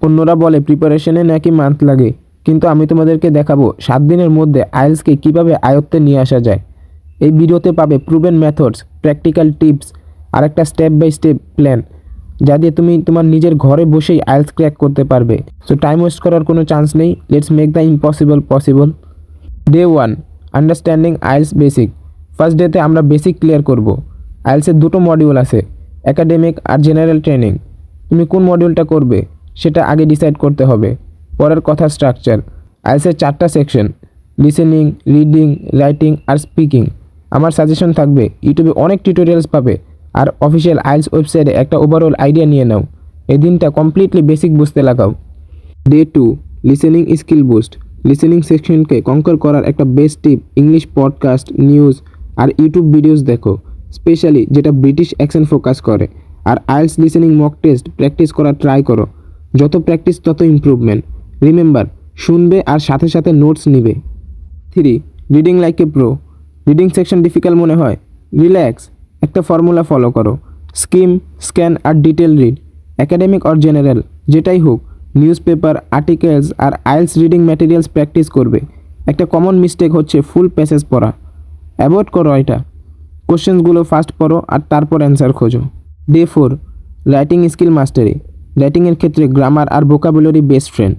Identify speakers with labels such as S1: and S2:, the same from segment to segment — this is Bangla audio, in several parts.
S1: অন্যরা বলে প্রিপারেশনে নাকি মান্থ লাগে, কিন্তু আমি তোমাদেরকে দেখাবো 7 দিনের মধ্যে আইএলটিএসকে কীভাবে আয়ত্তে নিয়ে আসা যায়। এই ভিডিওতে পাবে প্রুভেন মেথডস, প্র্যাকটিক্যাল টিপস আর একটা স্টেপ বাই স্টেপ প্ল্যান, যা দিয়ে তুমি তোমার নিজের ঘরে বসেই আইএলটিএস ক্র্যাক করতে পারবে। সো টাইম ওয়েস্ট করার কোনো চান্স নেই, let's make the impossible possible. Day 1, understanding IELTS basic. First ডেতে আমরা বেসিক ক্লিয়ার করব। আইএলটিএসের দুটো মডিউল আছে, একাডেমিক আর জেনারেল ট্রেনিং। তুমি কোন মডিউলটা করবে সেটা আগে ডিসাইড করতে হবে। পরের কথা স্ট্রাকচার। আইএলটিএসের 4টা সেকশন, লিসেনিং, রিডিং, রাইটিং আর স্পিকিং। আমার সাজেশন থাকবে, ইউটিউবে অনেক টিউটোরিয়ালস পাবে আর অফিসিয়াল আইএলটিএস ওয়েবসাইটে একটা ওভারঅল আইডিয়া নিয়ে নাও। এই দিনটা কমপ্লিটলি বেসিক বুঝতে লাগাও। Day 2, listening skill boost. Listening সেকশনকে কনকার করার একটা best tip, English podcast, news আর ইউটিউব ভিডিওস দেখো, স্পেশালি যেটা ব্রিটিশ অ্যাকসেন্ট ফোকাস করে। আর IELTS listening mock test practice করা ট্রাই করো, যত প্র্যাকটিস তত ইমপ্রুভমেন্ট। রিমেম্বার, শুনবে আর সাথে সাথে নোটস নিবে। 3, reading like a pro. Reading section difficult মনে হয়, রিল্যাক্স, একটা ফর্মুলা ফলো করো, স্কিম, স্ক্যান আর ডিটেল রিড। একাডেমিক আর জেনারেল যেটাই হোক, news paper, articles are IELTS reading materials practice করবে। একটা কমন মিস্টেক হচ্ছে ফুল প্যাসেজ পড়া, অ্যাভয়েড করো এটা। কোশ্চেন্সগুলো ফার্স্ট পড়ো আর তারপর অ্যান্সার খোঁজো। Day 4, writing skill mastery. রাইটিংয়ের ক্ষেত্রে গ্রামার আর vocabulary best friend.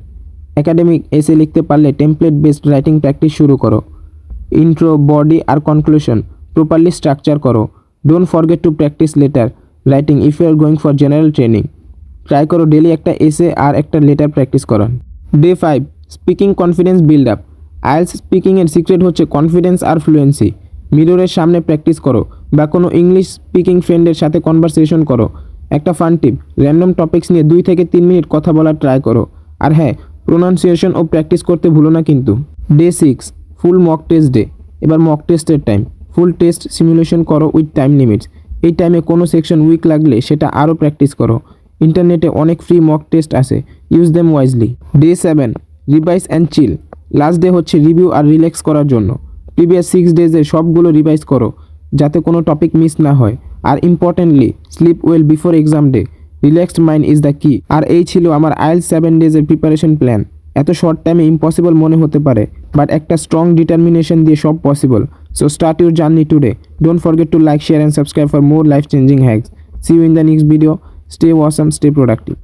S1: Academic essay লিখতে পারলে টেমপ্লেট বেসড রাইটিং প্র্যাকটিস শুরু করো। ইন্ট্রো, বডি আর কনক্লুশন প্রপারলি স্ট্রাকচার করো। Don't forget to practice letter writing if you are going for general training. Try করো ডেলি একটা এসে আর একটা লেটার প্র্যাকটিস করান। Day 5, speaking confidence build up. IELTS স্পিকিংয়ের সিক্রেট হচ্ছে কনফিডেন্স আর ফ্লুয়েন্সি। মিররের সামনে প্র্যাকটিস করো বা কোনো ইংলিশ স্পিকিং ফ্রেন্ডের সাথে কনভারসেশন করো। একটা ফান টিপ, র্যান্ডম টপিকস নিয়ে 2 থেকে 3 মিনিট কথা বলার ট্রাই করো। আর হ্যাঁ, প্রোনাউন্সিয়েশন ও প্র্যাকটিস করতে ভুলো না কিন্তু। Day 6, full mock test day. এবার মক টেস্টের টাইম। ফুল টেস্ট সিমুলেশন করো উইথ টাইম লিমিটস। এই টাইমে কোনো সেকশন উইক লাগলে সেটা আরও প্র্যাকটিস করো। ইন্টারনেটে অনেক ফ্রি মক টেস্ট আছে, use them wisely. Day 7, revise and chill. Last day হচ্ছে রিভিউ আর রিল্যাক্স করার জন্য। প্রিভিয়াস 6 ডেজের সবগুলো রিভাইজ করো যাতে কোনো টপিক মিস না হয়। আর importantly, sleep well before exam day. Relaxed mind is the key. আর এই ছিল আমার আইএলটিএস 7 ডেজের প্রিপারেশন প্ল্যান। এত শর্ট টাইমে ইম্পসিবল মনে হতে পারে, বাট একটা স্ট্রং ডিটারমিনেশন দিয়ে সব possible. So start your journey today. Don't forget to like, share and subscribe for more life changing hacks. See you in the next video. Stay awesome, stay productive.